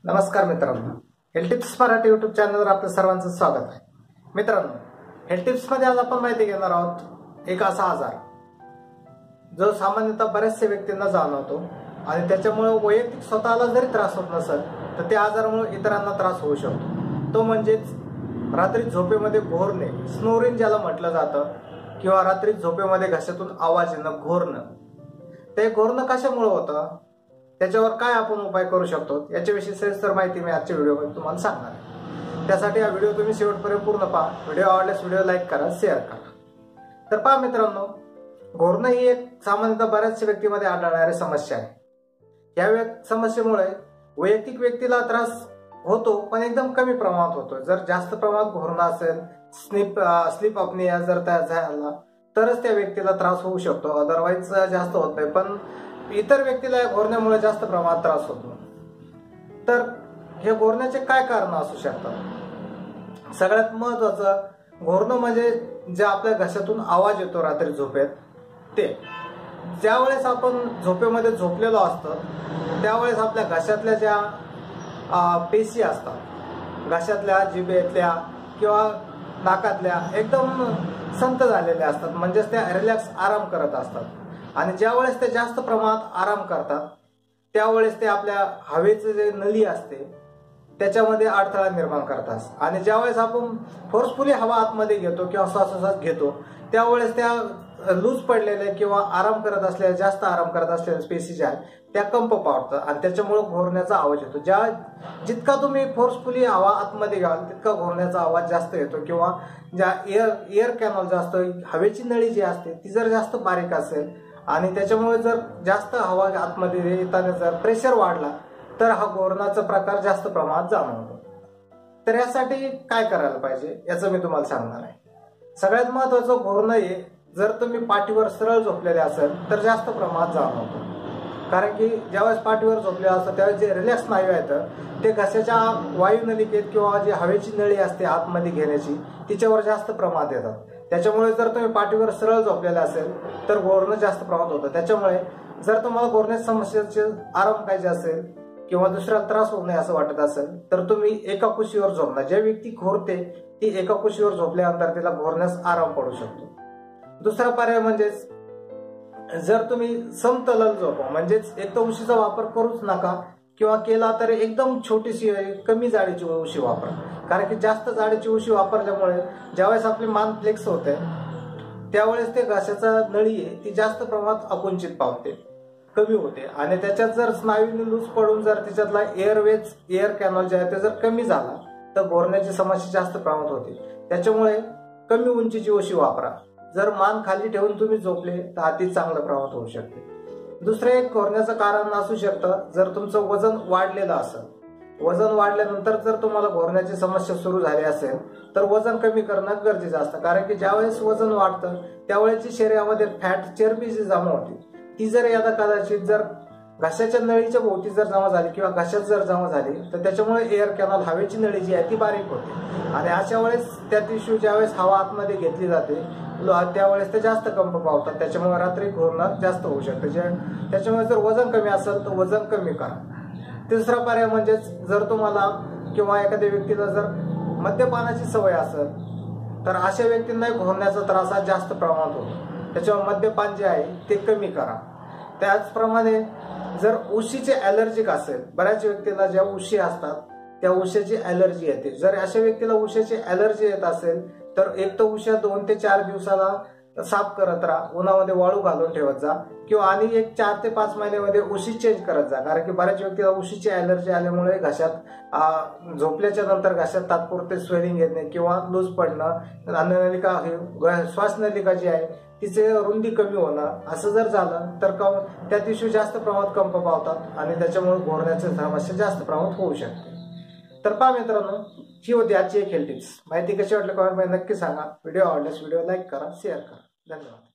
नमस्कार मित्रांनो, health tips Marathi YouTube चॅनलवर आपलं सर्वांचं स्वागत आहे। मित्रांनो, हेल्थ टिप्स मध्ये आज आपण माहिती घेणार आहोत एक असा आजार जो सामान्यतः बऱ्याचशा व्यक्तींना जाणवतो आणि त्याच्यामुळे वैयक्तिक स्वतःला जरी त्रास होत नसेल तर त्या आजारामुळे इतरांना त्रास होऊ शकतो। तो म्हणजेच रात्री झोपेमध्ये घोरणे, स्नोरिंग ज्याला म्हटलं जातं, किंवा रात्री झोपेमध्ये घशातून आवाज येणं, घोरणं। ते घोरणं कशामुळे होतं, त्याच्यावर काय आपण उपाय करू शकतो याच्याविषयी सविस्तर माहिती मी आजच्या व्हिडिओमध्ये तुम्हाला सांगणार आहे। त्यासाठी हा व्हिडिओ तुम्ही शेवटपर्यंत पूर्ण पहा। व्हिडिओ आवडल्यास व्हिडिओ लाईक करा, शेअर करा। तर पहा मित्रांनो, घोरणं ही एक सामान्यतः बऱ्याचशा व्यक्तीमध्ये आढळणारी समस्या आहे। या समस्येमुळे वैयक्तिक व्यक्तीला त्रास होतो, पण एकदम कमी प्रमाणात होतो। जर जास्त प्रमाणात घोरणं असेल, स्लीप अपनिया जर तयार झाला तरच त्या व्यक्तीला त्रास होऊ शकतो, अदरवाईज जास्त होत नाही। पण इतर व्यक्तीला या घोरण्यामुळे जास्त प्रमाणात त्रास होतो। तर हे घोरण्याचे काय कारण असू शकतात? सगळ्यात महत्वाचं घोरणं म्हणजे जे आपल्या घशातून आवाज येतो रात्री झोपेत, ते ज्यावेळेस आपण झोपेमध्ये झोपलेलो असतो त्यावेळेस आपल्या घशातल्या ज्या पेशी असतात, घशातल्या, जिभेतल्या किंवा नाकातल्या एकदम संत झालेल्या असतात, म्हणजेच त्या रिलॅक्स आराम करत असतात। आणि ज्यावेळेस ते जास्त प्रमाणात आराम करतात त्यावेळेस ते आपल्या हवेचे जे नळी असते त्याच्यामध्ये अडथळा निर्माण करतात। आणि ज्यावेळेस आपण फोर्सफुली हवा आतमध्ये घेतो किंवा श्वासोश्वास घेतो त्यावेळेस त्या लूज पडलेल्या किंवा आराम करत असलेल्या, जास्त आराम करत असलेल्या पेशी ज्या आहेत त्या कंप पावतात आणि त्याच्यामुळे घोरण्याचा आवाज येतो। जितका तुम्ही फोर्सफुली हवा आतमध्ये घ्याल तितका घोरण्याचा आवाज जास्त येतो। किंवा ज्या एअर कॅनल जास्त, हवेची नळी जी असते ती जर जास्त बारीक असेल आणि त्याच्यामुळे जर जास्त हवा आतमध्ये येताना जर प्रेशर वाढला तर हा घोरण्याचा प्रकार जास्त प्रमाणात जाणवतो। तर यासाठी काय करायला पाहिजे याचं मी तुम्हाला सांगणार आहे। सगळ्यात महत्वाचं घोरणं हे जर तुम्ही पाठीवर सरळ झोपलेले असेल तर जास्त प्रमाणात जाणवतो। कारण की ज्यावेळेस पाठीवर झोपले असतात त्यावेळेस जे रिलॅक्स स्नायू आहेत ते घशाच्या वायुनलिकेत किंवा जी हवेची नळी असते आतमध्ये घेण्याची तिच्यावर जास्त प्रमाणात येतात। त्याच्यामुळे जर तुम्ही पाठीवर सरळ झोपलेले असेल तर घोरणं जास्त प्रमाणात होतं। त्याच्यामुळे जर तुम्हाला घोरण्याच्या समस्येचे आराम पाहिजे असेल किंवा दुसऱ्याला त्रास होऊ नये असं वाटत असेल तर तुम्ही एका कुशीवर झोपणार। जे व्यक्ती घोरते ती एका कुशीवर झोपल्यानंतर तिला घोरण्यास आराम पडू शकतो। दुसरा पर्याय म्हणजेच जर तुम्ही समतल झोपा, म्हणजेच एक तर उशीचा वापर करूच नका किंवा केला तर एकदम छोटीशी कमी जाडीची उशी वापरा। कारण की जास्त जाडीची उशी वापरल्यामुळे ज्यावेळेस आपली मान फ्लेक्स होते त्यावेळेस ते घशाचा नळी आहे ती जास्त प्रमाणात आकुंचित पावते, कमी होते आणि त्याच्यात जर स्नायूने लूज पडून जर त्याच्यातला एअर कॅनल जे आहे ते जर कमी झाला तर घोरण्याची समस्या जास्त प्रमाणात होते। त्याच्यामुळे कमी उंचीची उशी वापरा। जर मान खाली ठेवून तुम्ही झोपले तर अति चांगलं प्रमाणात होऊ शकते। दुसरं एक घोरण्याचं कारण असू शकतं जर तुमचं वजन वाढलेलं असेल, वजन वाढल्यानंतर जर तुम्हाला घोरण्याची समस्या सुरू झाली असेल तर वजन कमी करणं गरजेचं असतं। कारण की ज्यावेळेस वजन वाढतं त्यावेळेस शरीरामध्ये फॅट, चरबी जी जमा होती ती जर कदाचित जर घशाच्या नळीच्या भोवती जर जमा झाली किंवा घशात जर जमा झाली तर त्याच्यामुळे एअर कॅनल, हवेची नळी जी आहे ती बारीक होते आणि अशा वेळेस त्या टिश्यू ज्यावेळेस हवा आतमध्ये घेतली जाते त्यावेळेस ते जास्त कंप पावतात। त्याच्यामुळे रात्री घोरणं जास्त होऊ शकतं। त्याच्यामुळे जर वजन कमी असेल तर वजन कमी करा। तिसरा पर्याय म्हणजेच जर तुम्हाला किंवा एखाद्या व्यक्तीला जर मद्यपानाची सवय असेल तर अशा व्यक्तींना घोरण्याचा त्रास हा जास्त प्रमाणात होतो। त्याच्यामुळे मद्यपान जे आहे ते कमी करा। त्याचप्रमाणे जर उशीचे ॲलर्जिक असेल, बऱ्याच व्यक्तीला ज्या उशी असतात त्या उशीची ॲलर्जी येते। जर अशा व्यक्तीला उशीची ॲलर्जी येत असेल तर एक तर उशा 2 ते 4 दिवसाला साफ करत राहा, उन्हामध्ये वाळू घालून ठेवत जा किंवा आणि एक 4 ते 5 महिन्यामध्ये उशी चेंज करत जा। कारण की बऱ्याच व्यक्तीला उशीची ॲलर्जी आल्यामुळे घशात झोपल्याच्या नंतर घशात तात्पुरते स्वेलिंग येणे किंवा लूज पडणं, अन्ननलिका, श्वासनलिका जी आहे तिचे रुंदी कमी होणं असं जर झालं तर त्या टिश्यू जास्त प्रमाणात कंप पावतात आणि त्याच्यामुळे घोरण्याची समस्या जास्त प्रमाणात होऊ शकते। तर पहा मित्रांनो, ही होती आजची एक हेल्थ टिप्स। माहिती कशी वाटली कमेंट मध्ये नक्की सांगा। व्हिडिओ आवडल्यास व्हिडिओ लाईक करा, शेअर करा। धन्यवाद।